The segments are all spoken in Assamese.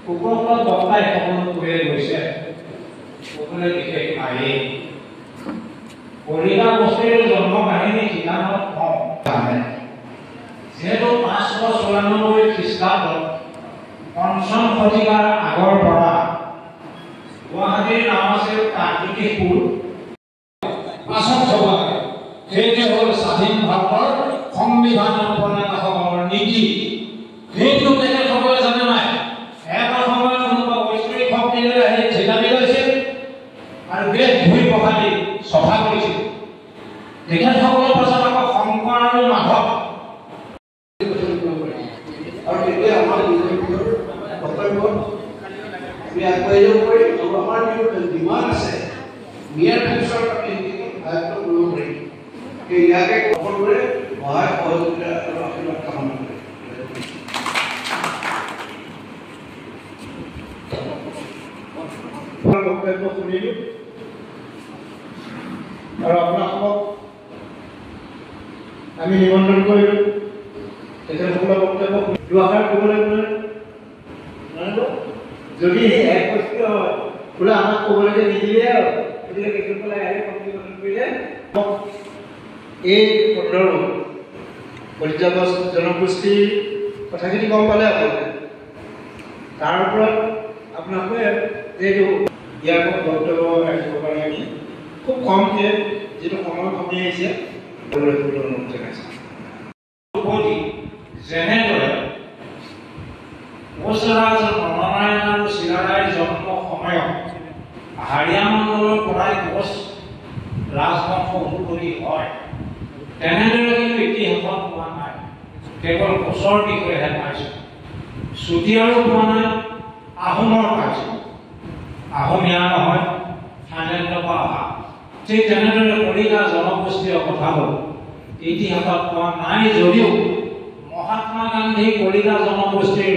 উপকূলত বক্তাই সকলো কৈ গৈছে সকলোৱে বিশেষ আহি কলিতা বস্তিৰ জন্ম কাহিনী কিতাপত কম জানে যেহেতু 594 খ্ৰীষ্টাব্দত পঞ্চম শতিকাৰ আগৰ পৰা গুৱাহাটীৰ নাম আছিল কাকজ্যোতিপুৰ পাছত সভা সেইটো হ'ল স্বাধীন ভাৰতৰ সংবিধান প্ৰণেতাসকলৰ নীতি সেইটো তেখেতসকলে জানে নাই এটা সময়ত কোনোবা বৈষ্ণৱিক শক্তিৰে আহি থিতাপি লৈছিল আৰু দেশ ধুই পখালি সভা কৰিছিল তেখেতসকলৰ পাছত আকৌ শংকৰ আৰু মাধৱ আৰু তেতিয়া আমাৰ কৰ্তব্য আমি আগুৱাই যাব পাৰিম আৰু আমাৰ যিমান আছে নিয়াৰ ফিউচাৰ আমি আয়ত্ত কৰিব পাৰিম ইয়াকে সকলোৰে সহায় সহযোগিতা আৰু আশীৰ্বাদ কামনা কৰিম বক্তব্য শুনিলো আৰু আপোনালোকক আমি নিমন্ত্ৰণ কৰিলো তেখেতসকলৰ বক্তব্য দুআষাৰ ক'বলৈ গ'লে যদি এক বস্তু হয় বোলে আমাক ক'বলৈ যে নিদিলে আৰু গতিকে তেখেতসকলে আহি কণ্ট্ৰিবিউশ্যন কৰিলে এই 15 কলিতা জনগোষ্ঠীৰ কথাখিনি গম পালে আপোনালোকে তাৰ ওপৰত আপোনালোকে যিহেতু ইয়াৰ বক্তব্য ৰাখিব কাৰণে আমি খুব কমকৈ যিটো সময় কমি আহিছে অনুৰোধ জনাইছোঁ যেনেদৰে কোচৰাজ নৰনাৰায়ণ আৰু চিৰাৰায়ৰ জন্ম সময়ত হাৰিয়া মণ্ডলৰ পৰাই কোচ ৰাজবংশ উৎপত্তি হয় তেনেদৰে কিন্তু ইতিহাসত পোৱা নাই কেৱল কোচৰ বিষয়েহে পাইছোঁ চুতীয়াৰো পোৱা নাই আহোমৰ পাইছোঁ আহোমীয়া নহয় থাইলেণ্ডৰ পৰা অহা ঠিক তেনেদৰে কলিতা জনগোষ্ঠীয় কথাবোৰ ইতিহাসত পোৱা নাই যদিও মহাত্মা গান্ধী কলিতা জনগোষ্ঠীৰ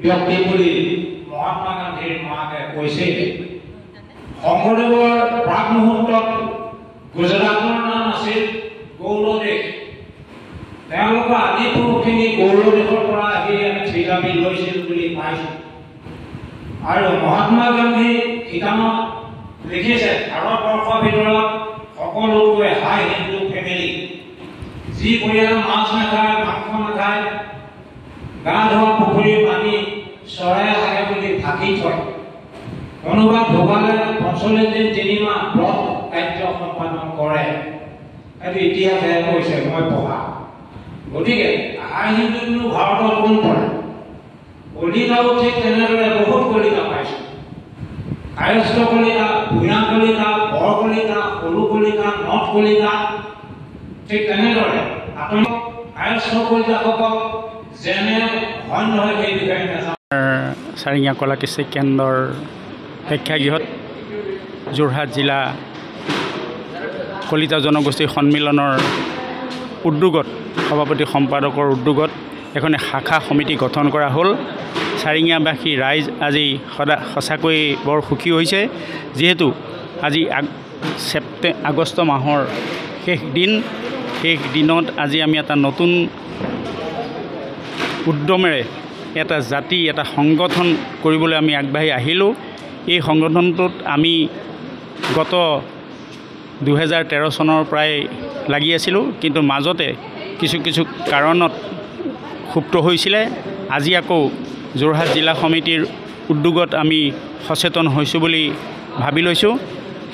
ব্যক্তি বুলি মহাত্মা গান্ধীৰ মাকে কৈছে শংকৰদেৱৰ প্ৰাক মুহূৰ্তত গুজৰাটৰ নাম আছিল গৌৰদেশ তেওঁলোকৰ আদি পুৰুষখিনি গৌৰদেশৰ পৰা আহি আমি থিতাপি লৈছিল বুলি পাইছোঁ আৰু মহাত্মা গান্ধী কিতাপত লিখিছে ভাৰতবৰ্ষৰ ভিতৰত সকলোতকৈ হাই হিন্দু ফেমিলি যি পৰিয়াল মাছ নাখায় মাংস নাখায় গা ধোৱা পুখুৰীৰ পানী চৰাই থাকে বুলি ঢাকি থয় কোনোবা ঢুকালে 45 দিন 3 মাহ ব্ৰত কাৰ্য সম্পাদন কৰে এইটো ইতিহাসে কৈছে মই পঢ়া গতিকে হাই হিন্দুনো ভাৰতত কোন পৰে কলিতাও ঠিক তেনেদৰে বহুত কলিতা পাইছোঁ কায়স্থ কলিতা ভূঞা কলিতা বৰ কলিতা সৰু কলিতা নথ কলিতা ঠিক তেনেদৰে আপুনি কায়স্থ কলিতাসকল যেনে হয় নহয় সেই বিষয়ে নাজানে চাৰিঙীয়া কলা কৃষি কেন্দ্ৰৰ প্ৰেক্ষাগৃহত যোৰহাট জিলা কলিতা জনগোষ্ঠী সন্মিলনৰ উদ্যোগত সভাপতি সম্পাদকৰ উদ্যোগত এখন শাখা সমিতি গঠন কৰা হ'ল চাৰিঙীয়াবাসী ৰাইজ আজি সঁচাকৈ বৰ সুখী হৈছে যিহেতু আজি আগষ্ট মাহৰ শেষ দিনত আজি আমি এটা নতুন উদ্যমেৰে এটা জাতি এটা সংগঠন কৰিবলৈ আমি আগবাঢ়ি আহিলোঁ এই সংগঠনটোত আমি গত 2013 চনৰ পৰাই লাগি আছিলোঁ কিন্তু মাজতে কিছু কাৰণত সুপ্ত হৈছিলে আজি আকৌ যোৰহাট জিলা সমিতিৰ উদ্যোগত আমি সচেতন হৈছোঁ বুলি ভাবি লৈছোঁ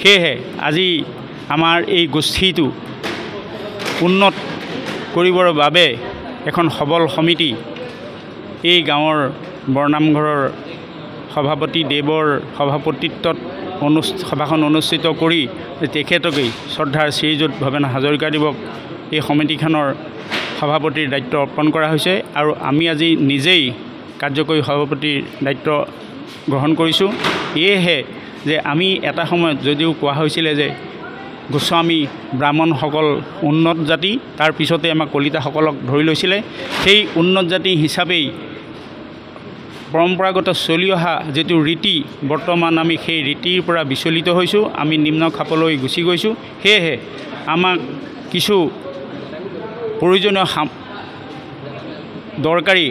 সেয়েহে আজি আমাৰ এই গোষ্ঠীটো উন্নত কৰিবৰ বাবে এখন সবল সমিতি এই গাঁৱৰ বৰনামঘৰৰ সভাপতি দেৱৰ সভাপতিত্বত সভাখন অনুষ্ঠিত কৰি তেখেতকেই শ্ৰদ্ধাৰ শ্ৰীযুত ভৱেন হাজৰিকাদেৱক এই সমিতিখনৰ সভাপতিৰ দায়িত্ব অৰ্পণ কৰা হৈছে আৰু আমি আজি নিজেই কাৰ্যকৰী সভাপতিৰ দায়িত্ব গ্ৰহণ কৰিছোঁ এয়েহে যে আমি এটা সময়ত যদিও কোৱা হৈছিলে যে গোস্বামী ব্ৰাহ্মণসকল উন্নত জাতি তাৰ পিছতে আমাক কলিতাসকলক ধৰি লৈছিলে সেই উন্নত জাতি হিচাপেই পৰম্পৰাগত চলি অহা যিটো ৰীতি বৰ্তমান আমি সেই ৰীতিৰ পৰা বিচলিত হৈছোঁ আমি নিম্ন খাপলৈ গুচি গৈছোঁ সেয়েহে আমাক কিছু প্ৰয়োজনীয় দৰকাৰী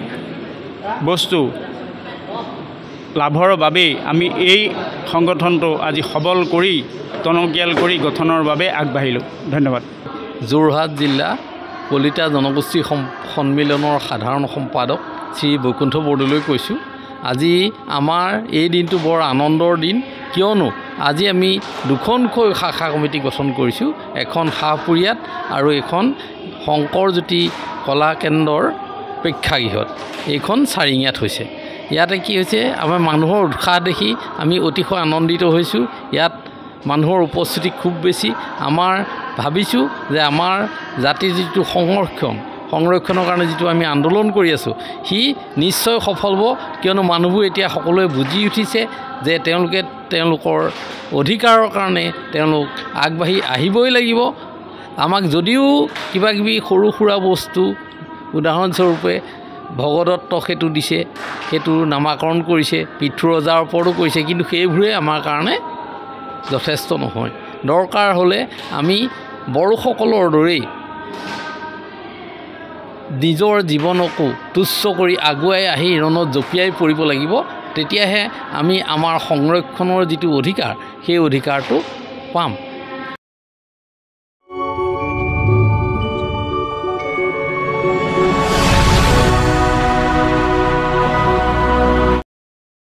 বস্তু লাভৰ বাবেই আমি এই সংগঠনটো আজি সবল কৰি টনকিয়াল কৰি গঠনৰ বাবে আগবাঢ়িলোঁ। ধন্যবাদ। যোৰহাট জিলা কলিতা জনগোষ্ঠী সন্মিলনৰ সাধাৰণ সম্পাদক শ্ৰী বৈকুণ্ঠ বৰদলৈ কৈছোঁ। আজি আমাৰ এই দিনটো বৰ আনন্দৰ দিন, কিয়নো আজি আমি দুখনকৈ শাখা কমিটি গঠন কৰিছোঁ। এখন হাঁহপুৰীয়াত আৰু এখন শংকৰজ্যোতি কলা কেন্দ্ৰৰ প্ৰেক্ষাগৃহত, এইখন চাৰিঙীয়াত হৈছে। ইয়াতে কি হৈছে, আমাৰ মানুহৰ উৎসাহ দেখি আমি অতিশয় আনন্দিত হৈছোঁ। ইয়াত মানুহৰ উপস্থিতি খুব বেছি। আমাৰ ভাবিছোঁ যে আমাৰ জাতিৰ যিটো সংৰক্ষণৰ কাৰণে যিটো আমি আন্দোলন কৰি আছোঁ, সি নিশ্চয় সফল হ'ব, কিয়নো মানুহবোৰ এতিয়া সকলোৱে বুজি উঠিছে যে তেওঁলোকৰ অধিকাৰৰ কাৰণে তেওঁলোক আগবাঢ়ি আহিবই লাগিব। আমাক যদিও কিবা কিবি সৰু সুৰা বস্তু, উদাহৰণস্বৰূপে ভগদত্তক সেইটো দিছে, সেইটো নামাকৰণ কৰিছে, পিতৃ ৰজাৰ ওপৰতো কৰিছে, কিন্তু সেইবোৰে আমাৰ কাৰণে যথেষ্ট নহয়। দৰকাৰ হ'লে আমি বড়োসকলৰ দৰেই নিজৰ জীৱনকো তুচ্ছ কৰি আগুৱাই আহি ৰণত জঁপিয়াই পৰিব লাগিব। তেতিয়াহে আমি আমাৰ সংৰক্ষণৰ যিটো অধিকাৰ, সেই অধিকাৰটো পাম।